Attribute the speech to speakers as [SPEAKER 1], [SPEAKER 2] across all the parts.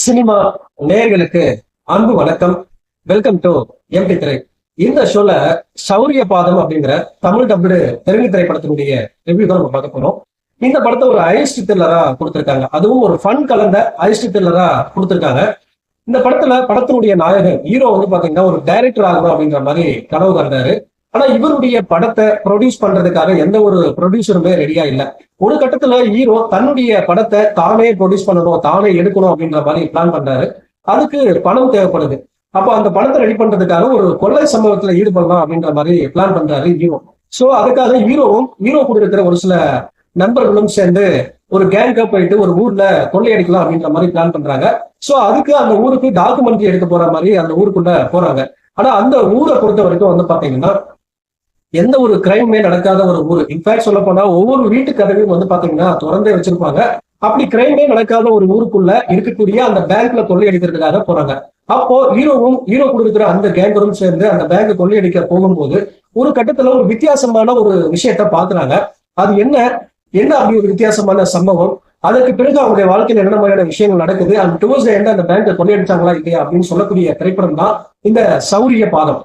[SPEAKER 1] Cinema நேயர்களுக்கு அன்பு வணக்கம். வெல்கம் டு எம்டி திரை. இந்த ஷோல சௌரிய பாதம் அப்படிங்கிற தமிழ் டப்டு தெலுங்கு திரைப்படத்தினுடைய ரிவ்யூ தான் நம்ம பார்க்க போறோம். இந்த படத்தை ஒரு ஐஸ்ட் த்ரில்லரா கொடுத்திருக்காங்க. அதுவும் ஒரு ஃபன் கலந்த ஐஸ்ட் த்ரில்லரா கொடுத்திருக்காங்க. இந்த படத்தினுடைய நாயகன் ஹீரோ பாத்தீங்கன்னா ஒரு டைரக்டர் ஆகணும் அப்படிங்கிற மாதிரி கனவு கண்டாரு. ஆனா இவருடைய படத்தை ப்ரொடியூஸ் பண்றதுக்காக எந்த ஒரு ப்ரொடியூசருமே ரெடியா இல்ல. ஒரு கட்டத்துல ஹீரோ தன்னுடைய படத்தை தானே ப்ரொடியூஸ் பண்ணணும், தானே எடுக்கணும் அப்படின்ற மாதிரி பிளான் பண்றாரு. அதுக்கு பணம் தேவைப்படுது. அப்போ அந்த படத்தை ரெடி பண்றதுக்காக ஒரு கொள்ளை சம்பவத்துல ஈடுபடலாம் அப்படின்ற மாதிரி பிளான் பண்றாரு ஹீரோ. சோ அதுக்காக ஹீரோ கூட இருக்கிற ஒரு சில நண்பர்களும் சேர்ந்து ஒரு கேங்கா போயிட்டு ஒரு ஊர்ல கொள்ளையடிக்கலாம் அப்படின்ற மாதிரி பிளான் பண்றாங்க. சோ அதுக்கு அந்த ஊருக்கு டாக்குமெண்ட்ரி எடுக்க போற மாதிரி அந்த ஊருக்குள்ள போறாங்க. ஆனா அந்த ஊரை பொறுத்த வரைக்கும் பாத்தீங்கன்னா எந்த ஒரு கிரைமே நடக்காத ஒரு ஊர். இன்ஃபேக்ட் சொல்ல போனா ஒவ்வொரு வீட்டு கதவையும் பாத்தீங்கன்னா திறந்தே வச்சிருப்பாங்க. அப்படி கிரைமே நடக்காத ஒரு ஊருக்குள்ள இருக்கக்கூடிய அந்த பேங்க்ல கொள்ளையடிக்கிறதுக்காக போறாங்க. அப்போ ஹீரோ கொடுக்கிற அந்த கேங்கரும் சேர்ந்து அந்த பேங்கை கொள்ளையடிக்க போகும்போது ஒரு கட்டத்துல ஒரு வித்தியாசமான ஒரு விஷயத்த பாக்குறாங்க. அது என்ன அப்படி ஒரு வித்தியாசமான சம்பவம், அதற்கு பிறகு அவங்களுடைய வாழ்க்கையில் என்ன மாதிரியான விஷயங்கள் நடக்குது, அந்த டுவர்ட்ஸ் எண்ட் அந்த பேங்கை கொள்ளையடிச்சாங்களா இல்லையா அப்படின்னு சொல்லக்கூடிய திரைப்படம் தான் இந்த சௌரிய பாதம்.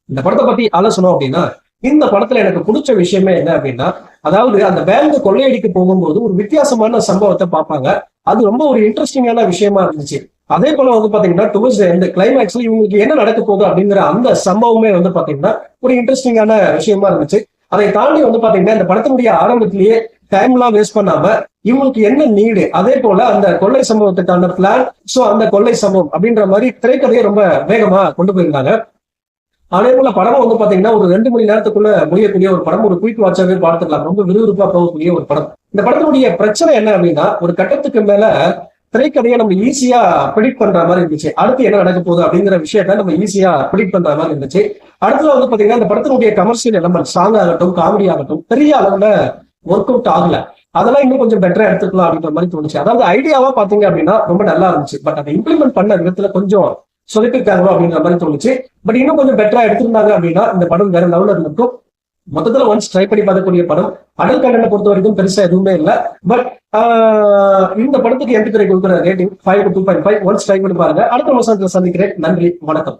[SPEAKER 1] இந்த படத்தை பத்தி ஆலோசனம் அப்படின்னா, இந்த படத்துல எனக்கு பிடிச்ச விஷயமே என்ன அப்படின்னா, அதாவது அந்த பேங்க் கொள்ளையடிக்க போகும்போது ஒரு வித்தியாசமான சம்பவத்தை பார்ப்பாங்க. அது ரொம்ப ஒரு இன்ட்ரெஸ்டிங்கான விஷயமா இருந்துச்சு. அதே போல பாத்தீங்கன்னா டுவர்ட்ஸ் இந்த கிளைமேக்ஸ்ல இவங்களுக்கு என்ன நடக்க போகுது அப்படிங்கிற அந்த சம்பவமே பாத்தீங்கன்னா ஒரு இன்ட்ரெஸ்டிங்கான விஷயமா இருந்துச்சு. அதை தாண்டி பாத்தீங்கன்னா இந்த படத்தினுடைய ஆரம்பத்திலேயே டைம் எல்லாம் வேஸ்ட் பண்ணாம இவங்களுக்கு என்ன நீடு, அதே போல அந்த கொள்ளை சம்பவத்துக்கான பிளான், சோ அந்த கொள்ளை சம்பவம் அப்படின்ற மாதிரி திரைக்கதையை ரொம்ப வேகமா கொண்டு போயிருந்தாங்க. அதே போல படம் பாத்தீங்கன்னா ஒரு 2 மணி நேரத்துக்குள்ள முடியக்கூடிய ஒரு படம். ஒரு குயிக் வாட்சாவே பார்த்துக்கலாம். ரொம்ப விறுவிறுப்பா போகக்கூடிய ஒரு படம். இந்த படத்தினுடைய பிரச்சனை என்ன அப்படின்னா, ஒரு கட்டத்துக்கு மேல திரைக்கதையை நம்ம ஈஸியா ப்ரிடிக்ட் பண்ற மாதிரி இருந்துச்சு. அடுத்து என்ன நடக்க போகுது அப்படிங்கிற விஷயத்த நம்ம ஈஸியா ப்ரிடிக்ட் பண்ற மாதிரி இருந்துச்சு. அடுத்தது பாத்தீங்கன்னா இந்த படத்தினுடைய கமர்ஷியல் எலமெண்ட், சாங் ஆகட்டும், காமெடி ஆகட்டும், பெரிய அளவுல ஒர்க் அவுட் ஆகல. அதெல்லாம் இன்னும் கொஞ்சம் பெட்டரா எடுத்துக்கலாம் அப்படின்ற மாதிரி தோணுச்சு. அதாவது ஐடியாவா பாத்தீங்க அப்படின்னா ரொம்ப நல்லா இருந்துச்சு. பட் அதை இம்ப்ளிமெண்ட் பண்ண விதத்துல கொஞ்சம் சொல்லிட்டு அப்படின்ற மாதிரி தோணுச்சு. பட் இன்னும் கொஞ்சம் பெட்டரா எடுத்திருந்தாங்க அப்படின்னா இந்த படம் வேற லெவல்ல இருந்திருக்கும். மொத்தத்துல ஒன்ஸ் ட்ரை பண்ணி பார்க்கக்கூடிய படம். அடல் கண்டனை பொறுத்த வரைக்கும் பெருசா எதுவுமே இல்லை. பட் இந்த படத்துக்கு எம்பி துறை கொடுக்குற ரேட்டிங் 5 to 2.5. ஒன்ஸ் ட்ரை பண்ணி பாருங்க. அடுத்த மாசத்துல சந்திக்கிறேன். நன்றி, வணக்கம்.